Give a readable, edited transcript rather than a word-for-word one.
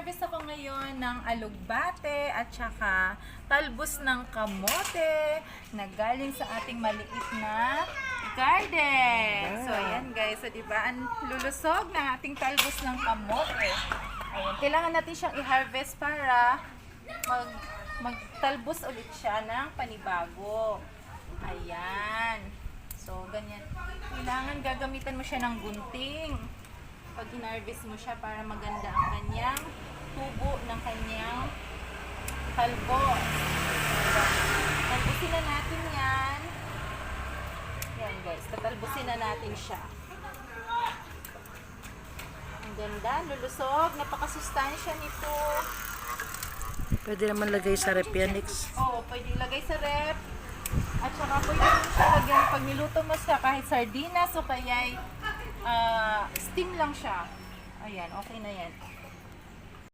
Nag-harvest ako ngayon ng alugbate at saka talbos ng kamote na galing sa ating maliit na garden. So, ayan guys. So, diba, ang lulusog na ating talbos ng kamote. Ayan, kailangan natin siyang i-harvest para magtalbos ulit siya ng panibago. Ayan. So, ganyan. Kailangan gagamitan mo siya ng gunting pag hinarvest mo siya para maganda ang kanyang tubo ng kanyang talbos. Talbusin na natin yan. Yan guys, tatalbusin na natin siya. Ang ganda, lulusog, napakasustansya nito. Pwede naman lagay sa rep yan, Nix. Oo, pwede ilagay sa rep. At saka pwede mo siya lagyan pag niluto mo siya kahit sardinas o kaya steam lang siya. Ayan, okay na yan.